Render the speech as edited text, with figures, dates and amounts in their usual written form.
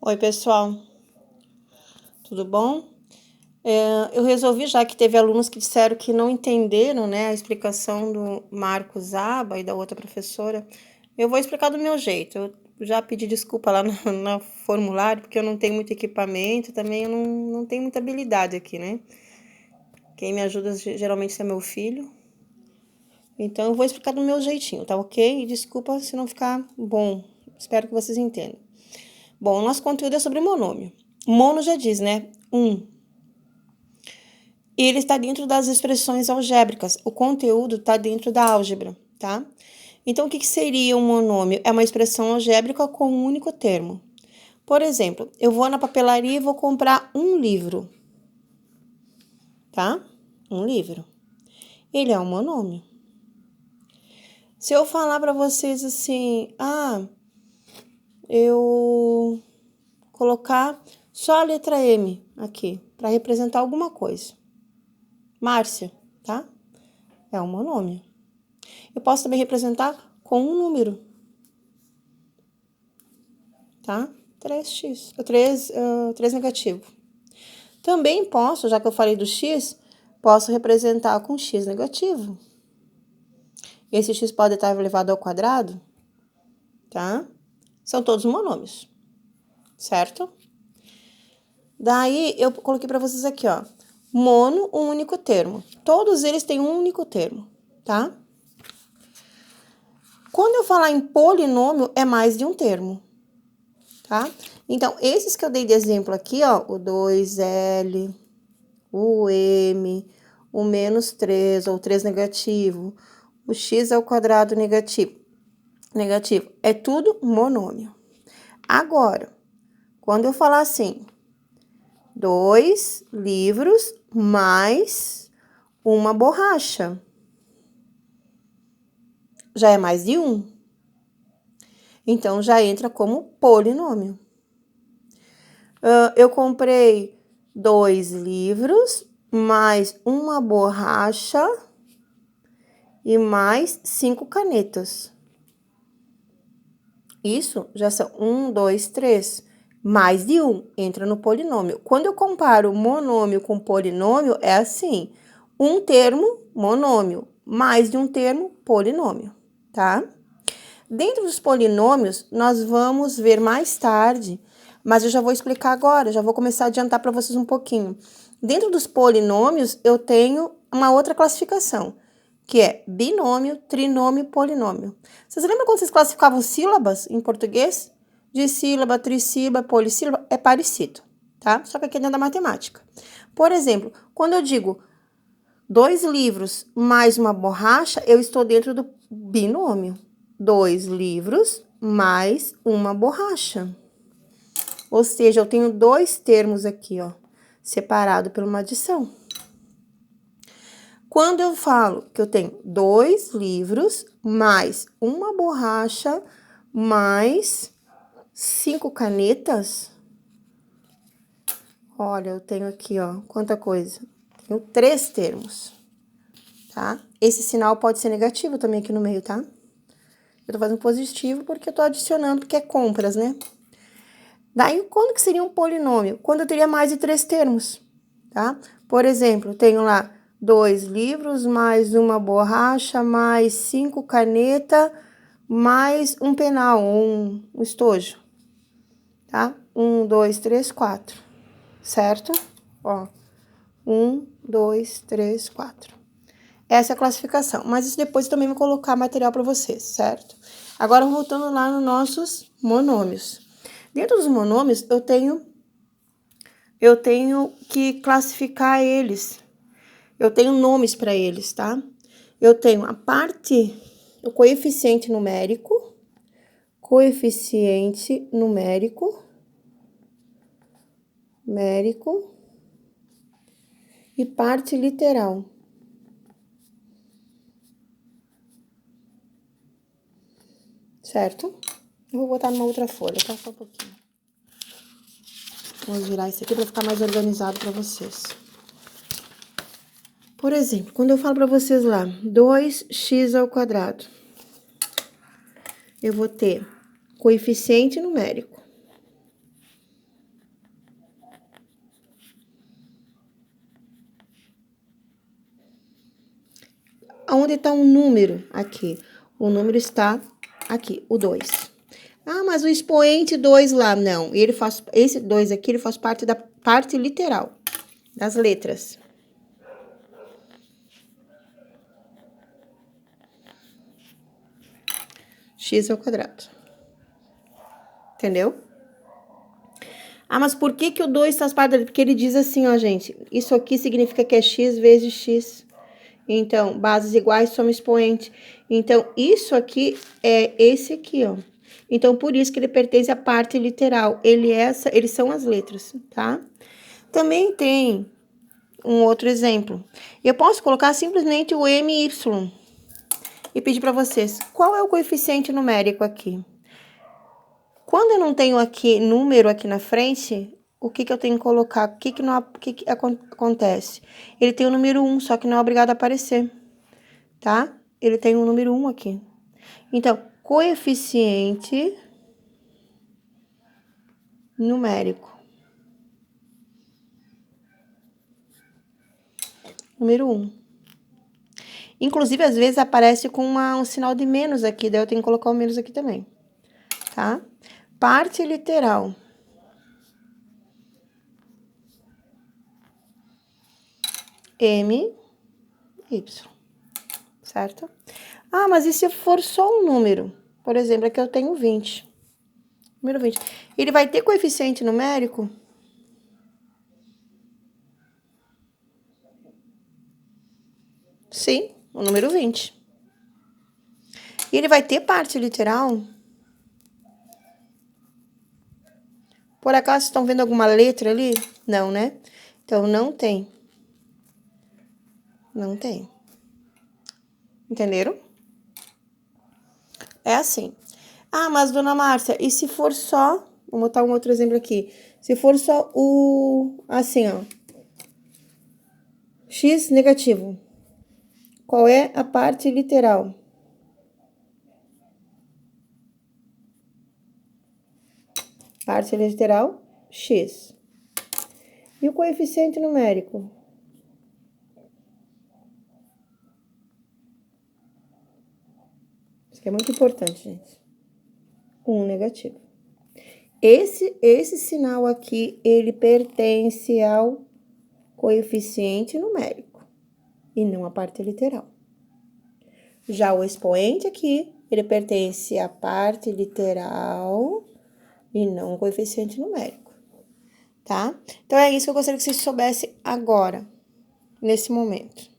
Oi, pessoal, tudo bom? Eu resolvi, já que teve alunos que disseram que não entenderam, né, a explicação do Marcos Aba e da outra professora, eu vou explicar do meu jeito. Eu já pedi desculpa lá no formulário, porque eu não tenho muito equipamento, também eu não tenho muita habilidade aqui, né? Quem me ajuda geralmente é meu filho. Então, eu vou explicar do meu jeitinho, tá ok? E desculpa se não ficar bom. Espero que vocês entendam. Bom, o nosso conteúdo é sobre monômio. Mono já diz, né? E ele está dentro das expressões algébricas. O conteúdo está dentro da álgebra, tá? Então, o que seria um monômio? É uma expressão algébrica com um único termo. Por exemplo, eu vou na papelaria e vou comprar um livro, tá? Um livro. Ele é um monômio. Se eu falar para vocês assim, eu colocar só a letra M aqui, para representar alguma coisa. Márcia, tá? É um monômio. Eu posso também representar com um número, tá? 3x, 3 negativo. Também posso, já que eu falei do x, posso representar com x negativo. Esse x pode estar elevado ao quadrado, tá? São todos monômios, certo? Daí, eu coloquei para vocês aqui, ó. Mono, um único termo. Todos eles têm um único termo, tá? Quando eu falar em polinômio, é mais de um termo, tá? Então, esses que eu dei de exemplo aqui, ó, o 2L, o M, o menos 3, ou 3 negativo, o x ao quadrado negativo, é tudo monômio. Agora, quando eu falar assim, 2 livros mais uma borracha, já é mais de um. Então, já entra como polinômio. Eu comprei 2 livros, mais uma borracha e mais 5 canetas. Isso já são 1, 2, 3. Mais de um, entra no polinômio. Quando eu comparo monômio com polinômio, é assim. Um termo, monômio. Mais de um termo, polinômio, tá? Dentro dos polinômios, nós vamos ver mais tarde, mas eu já vou explicar agora, já vou começar a adiantar para vocês um pouquinho. Dentro dos polinômios, eu tenho uma outra classificação, que é binômio, trinômio e polinômio. Vocês lembram quando vocês classificavam sílabas em português? Dissílaba, trissílaba, polissílaba, é parecido, tá? Só que aqui é dentro da matemática. Por exemplo, quando eu digo 2 livros mais uma borracha, eu estou dentro do binômio. 2 livros mais uma borracha. Ou seja, eu tenho 2 termos aqui, ó, separado por uma adição. Quando eu falo que eu tenho 2 livros mais uma borracha mais 5 canetas, olha, eu tenho aqui, ó, quanta coisa. Tenho 3 termos, tá? Esse sinal pode ser negativo também aqui no meio, tá? Eu tô fazendo positivo porque eu tô adicionando, porque é compras, né? Daí, quando que seria um polinômio? Quando eu teria mais de 3 termos, tá? Por exemplo, eu tenho lá 2 livros, mais uma borracha, mais 5 canetas, mais um penal, um estojo, tá? 1, 2, 3, 4, certo? Ó, 1, 2, 3, 4. Essa é a classificação, mas isso depois eu também vou colocar material para vocês, certo? Agora, voltando lá nos nossos monômios. Dentro dos monômios, eu tenho que classificar eles. Eu tenho nomes para eles, tá? Eu tenho a parte, o coeficiente numérico, e parte literal. Certo? Eu vou botar numa outra folha, tá? Só um pouquinho. Vamos virar isso aqui para ficar mais organizado para vocês. Por exemplo, quando eu falo para vocês lá, 2x ao quadrado, eu vou ter coeficiente numérico. Aonde está um número? Aqui. O número está aqui, o 2. Ah, mas o expoente 2 lá, não. Ele faz, esse 2 aqui, ele faz parte da parte literal, das letras. X ao quadrado. Entendeu? Ah, mas por que que o 2 faz parte dele? Porque ele diz assim, ó, gente, isso aqui significa que é x vezes x. Então, bases iguais, soma expoente. Então, isso aqui é esse aqui, ó. Então, por isso que ele pertence à parte literal. Eles são as letras, tá? Também tem um outro exemplo. Eu posso colocar simplesmente o MY e pedir para vocês, qual é o coeficiente numérico aqui? Quando eu não tenho aqui número aqui na frente, o que eu tenho que colocar? O que acontece? Ele tem o número 1, só que não é obrigado a aparecer, tá? Ele tem o número 1 aqui. Então, coeficiente numérico. Número 1. Inclusive, às vezes aparece com um sinal de menos aqui, daí eu tenho que colocar o menos aqui também, tá? Parte literal. M, Y, certo? Ah, mas e se for só um número? Por exemplo, aqui eu tenho 20. Número 20. Ele vai ter coeficiente numérico? Sim, o número 20. E ele vai ter parte literal? Por acaso, estão vendo alguma letra ali? Não, né? Então, não tem. Não tem. Entenderam? É assim. Ah, mas, dona Márcia, e se for só... Vou botar um outro exemplo aqui. Se for só o... Assim, ó. X negativo. Qual é a parte literal? Parte literal, x. E o coeficiente numérico? Isso aqui é muito importante, gente. 1 negativo. Esse sinal aqui, ele pertence ao coeficiente numérico e não à parte literal. Já o expoente aqui, ele pertence à parte literal e não ao coeficiente numérico, tá? Então, é isso que eu gostaria que vocês soubessem agora, nesse momento.